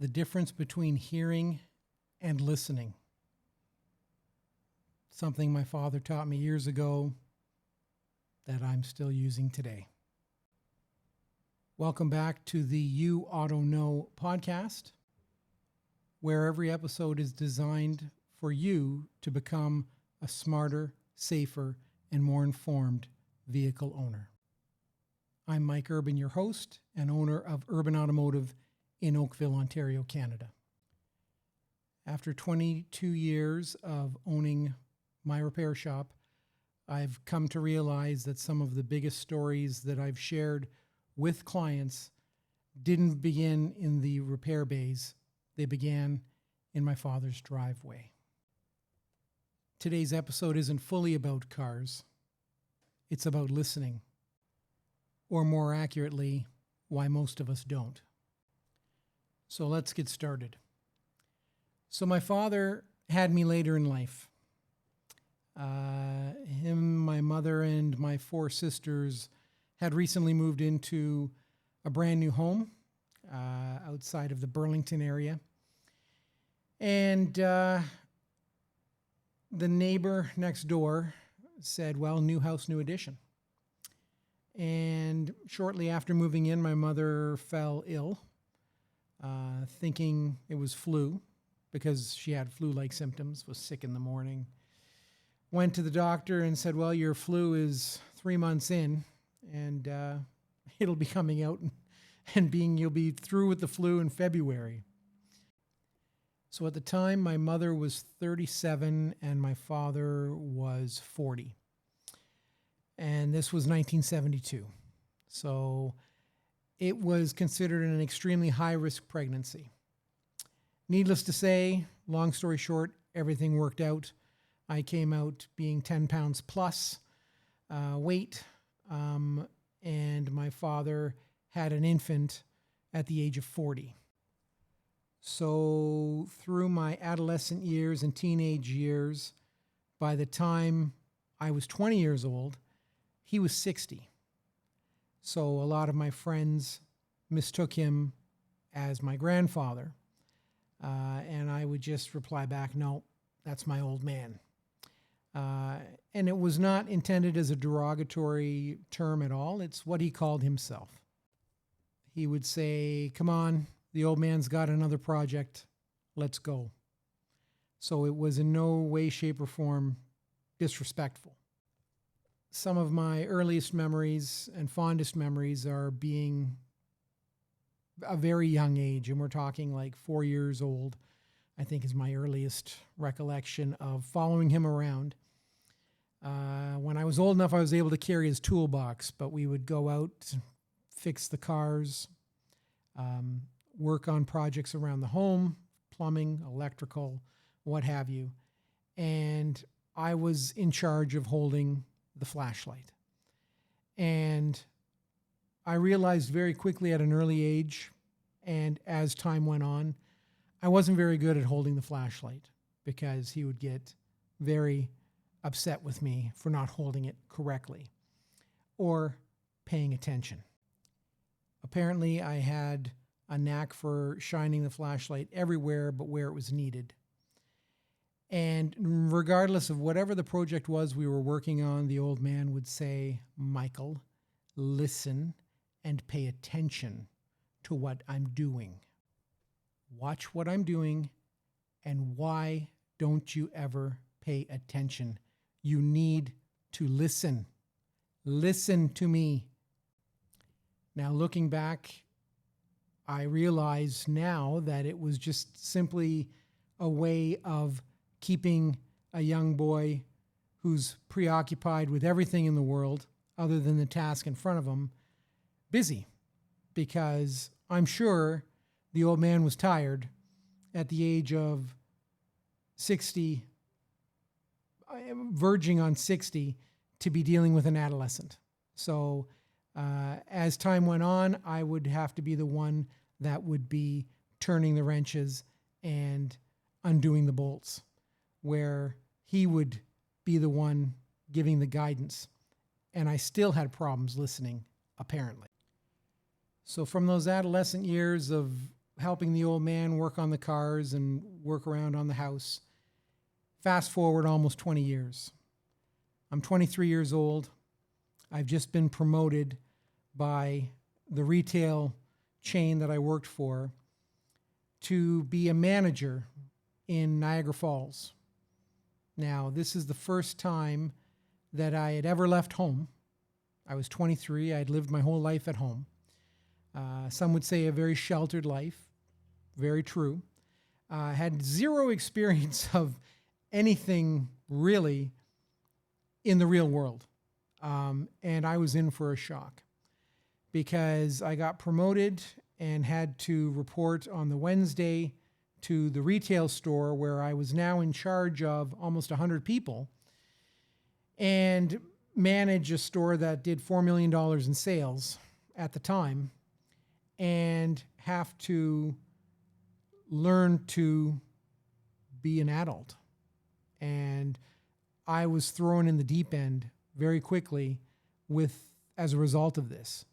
the difference between hearing and listening. Something my father taught me years ago that I'm still using today. Welcome back to the You Auto Know podcast, where every episode is designed for you to become a smarter, safer, and more informed vehicle owner. I'm Mike Urban, your host and owner of Urban Automotive in Oakville, Ontario, Canada. After 22 years of owning my repair shop, I've come to realize that some of the biggest stories that I've shared with clients didn't begin in the repair bays. They began in my father's driveway. Today's episode isn't fully about cars. It's about listening, or more accurately, why most of us don't. So let's get started. So my father had me later in life. My mother, and my 4 sisters had recently moved into a brand new home outside of the Burlington area. And the neighbor next door said, well, new house, new addition. And shortly after moving in, my mother fell ill, thinking it was flu because she had flu-like symptoms, was sick in the morning. Went to the doctor and said, well, your flu is 3 months in and it'll be coming out and you'll be through with the flu in February. So at the time, my mother was 37 and my father was 40. And this was 1972. So it was considered an extremely high-risk pregnancy. Needless to say, long story short, everything worked out. I came out being 10 pounds plus weight, and my father had an infant at the age of 40. So through my adolescent years and teenage years, by the time I was 20 years old, he was 60. So a lot of my friends mistook him as my grandfather. And I would just reply back, no, that's my old man. And it was not intended as a derogatory term at all. It's what he called himself. He would say, come on, the old man's got another project. Let's go. So it was in no way, shape, or form disrespectful. Some of my earliest memories and fondest memories are being a very young age, and we're talking like 4 years old, I think is my earliest recollection of following him around. When I was old enough, I was able to carry his toolbox, but we would go out, fix the cars, work on projects around the home, plumbing, electrical, what have you. And I was in charge of holding the flashlight. And I realized very quickly at an early age, and as time went on, I wasn't very good at holding the flashlight because he would get very upset with me for not holding it correctly or paying attention. Apparently, I had a knack for shining the flashlight everywhere but where it was needed. And regardless of whatever the project was we were working on, the old man would say, Michael, listen and pay attention to what I'm doing. Watch what I'm doing, and why don't you ever pay attention? You need to listen. Listen to me. Now, looking back, I realize now that it was just simply a way of keeping a young boy who's preoccupied with everything in the world other than the task in front of him busy, because I'm sure the old man was tired at the age of 60, verging on 60, to be dealing with an adolescent. So as time went on, I would have to be the one that would be turning the wrenches and undoing the bolts, where he would be the one giving the guidance. And I still had problems listening, apparently. So from those adolescent years of helping the old man work on the cars and work around on the house. Fast forward almost 20 years. I'm 23 years old. I've just been promoted by the retail chain that I worked for to be a manager in Niagara Falls. Now, this is the first time that I had ever left home. I was 23. I'd lived my whole life at home. Some would say a very sheltered life. Very true. I had zero experience of anything really in the real world. And I was in for a shock because I got promoted and had to report on the Wednesday to the retail store where I was now in charge of almost 100 people and manage a store that did $4 million in sales at the time and have to learn to be an adult. And I was thrown in the deep end very quickly as a result of this.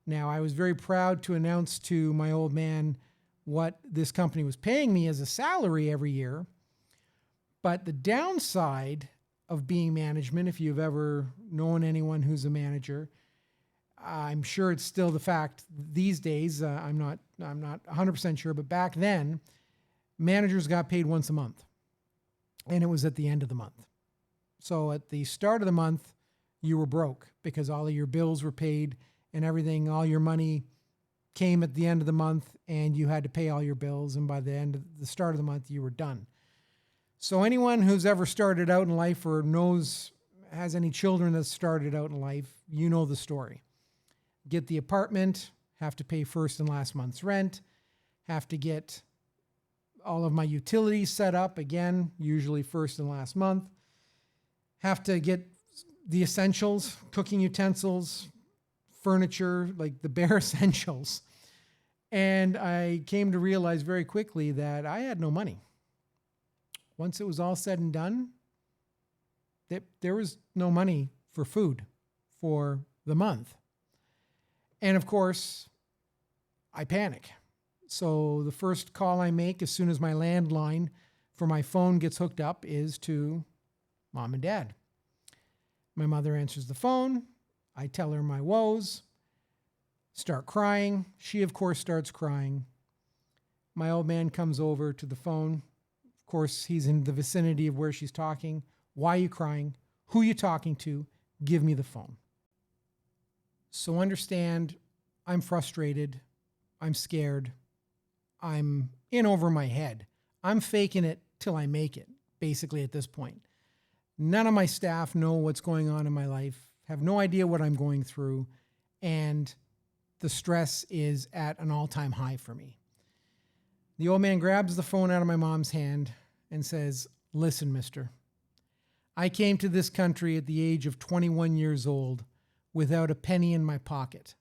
Now, I was very proud to announce to my old man what this company was paying me as a salary every year. But the downside of being management, if you've ever known anyone who's a manager, I'm sure it's still the fact these days. I'm not 100% sure, but back then, managers got paid once a month, and it was at the end of the month. So at the start of the month, you were broke because all of your bills were paid and everything. All your money came at the end of the month, and you had to pay all your bills. And by the end of the start of the month, you were done. So anyone who's ever started out in life or has any children that started out in life, you know the story. Get the apartment, have to pay first and last month's rent, have to get all of my utilities set up, again, usually first and last month, have to get the essentials, cooking utensils, furniture, like the bare essentials. And I came to realize very quickly that I had no money. Once it was all said and done, there was no money for food for the month. And of course, I panic. So the first call I make as soon as my landline for my phone gets hooked up is to Mom and Dad. My mother answers the phone. I tell her my woes, start crying. She, of course, starts crying. My old man comes over to the phone. Of course, he's in the vicinity of where she's talking. Why are you crying? Who are you talking to? Give me the phone. So understand, I'm frustrated. I'm scared. I'm in over my head. I'm faking it till I make it, basically, at this point. None of my staff know what's going on in my life, have no idea what I'm going through, and the stress is at an all-time high for me. The old man grabs the phone out of my mom's hand and says, "Listen, mister, I came to this country at the age of 21 years old without a penny in my pocket.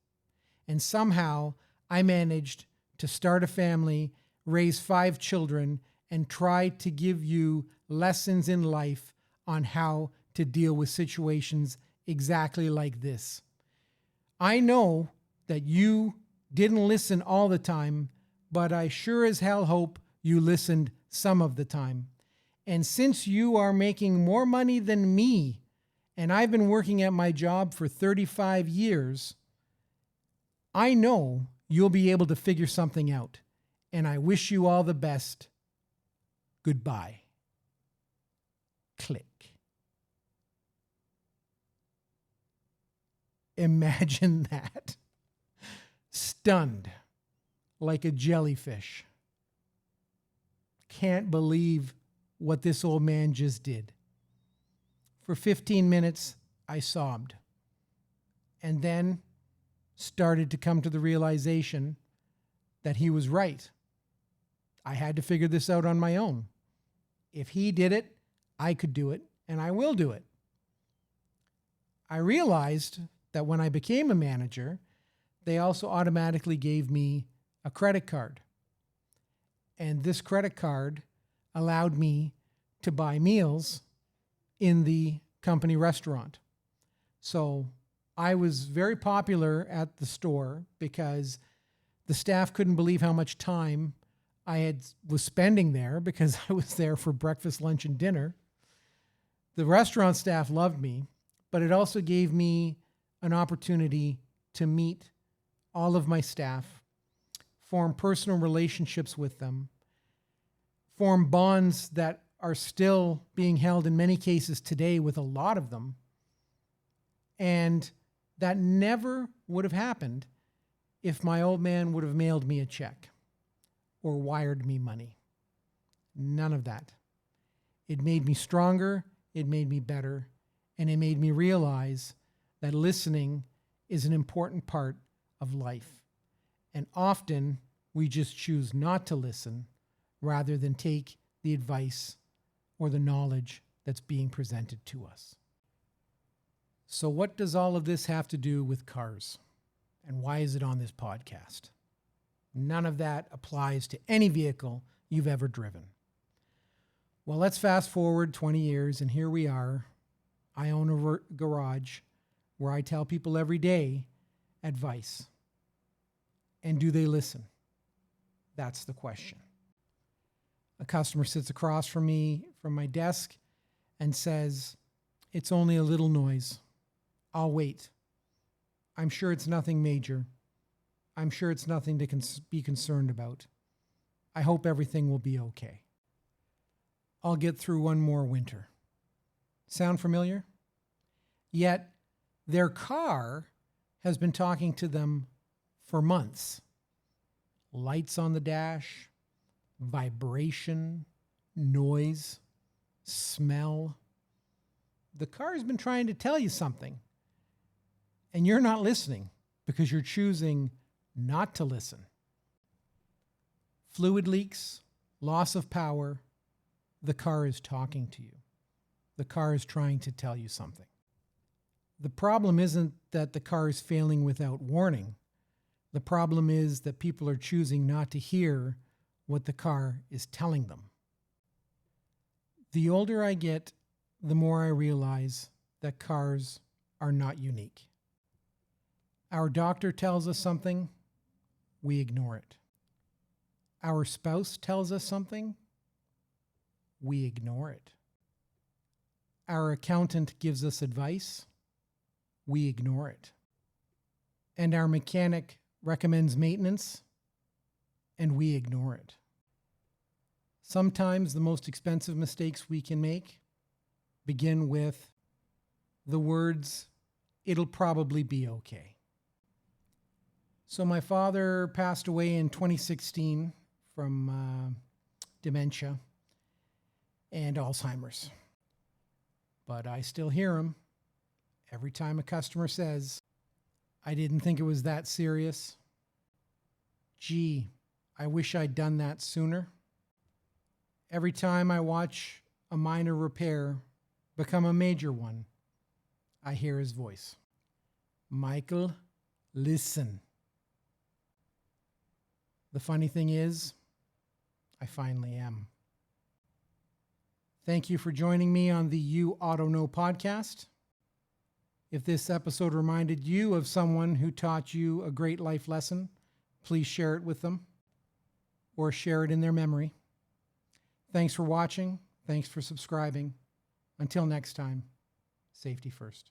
And somehow I managed to start a family, raise 5 children, and try to give you lessons in life on how to deal with situations exactly like this. I know that you didn't listen all the time, but I sure as hell hope you listened some of the time. And since you are making more money than me, and I've been working at my job for 35 years, I know you'll be able to figure something out. And I wish you all the best. Goodbye." Click. Imagine that. Stunned like a jellyfish. Can't believe what this old man just did. For 15 minutes, I sobbed, and then started to come to the realization that he was right. I had to figure this out on my own. If he did it, I could do it, and I will do it. I realized that when I became a manager, they also automatically gave me a credit card. And this credit card allowed me to buy meals in the company restaurant. So I was very popular at the store because The staff couldn't believe how much time was spending there because I was there for breakfast, lunch, and dinner. The restaurant staff loved me, but it also gave me an opportunity to meet all of my staff, form personal relationships with them, form bonds that are still being held in many cases today with a lot of them. And that never would have happened if my old man would have mailed me a check or wired me money. None of that. It made me stronger, it made me better, and it made me realize that listening is an important part of life. And often we just choose not to listen rather than take the advice or the knowledge that's being presented to us. So what does all of this have to do with cars? And why is it on this podcast? None of that applies to any vehicle you've ever driven. Well, let's fast forward 20 years, and here we are. I own a garage where I tell people every day advice. And do they listen? That's the question. A customer sits across from me from my desk and says, "It's only a little noise. I'll wait. I'm sure it's nothing major. I'm sure it's nothing to be concerned about. I hope everything will be okay. I'll get through one more winter." Sound familiar? Yet their car has been talking to them for months. Lights on the dash, vibration, noise, smell. The car has been trying to tell you something, and you're not listening because you're choosing not to listen. Fluid leaks, loss of power. The car is talking to you. The car is trying to tell you something. The problem isn't that the car is failing without warning. The problem is that people are choosing not to hear what the car is telling them. The older I get, the more I realize that cars are not unique. Our doctor tells us something, we ignore it. Our spouse tells us something, we ignore it. Our accountant gives us advice, we ignore it. And our mechanic recommends maintenance, and we ignore it. Sometimes the most expensive mistakes we can make begin with the words, "It'll probably be okay." So my father passed away in 2016 from dementia and Alzheimer's. But I still hear him every time a customer says, "I didn't think it was that serious. Gee, I wish I'd done that sooner." Every time I watch a minor repair become a major one, I hear his voice. "Michael, listen." The funny thing is, I finally am. Thank you for joining me on the You Auto Know podcast. If this episode reminded you of someone who taught you a great life lesson, please share it with them or share it in their memory. Thanks for watching. Thanks for subscribing. Until next time, safety first.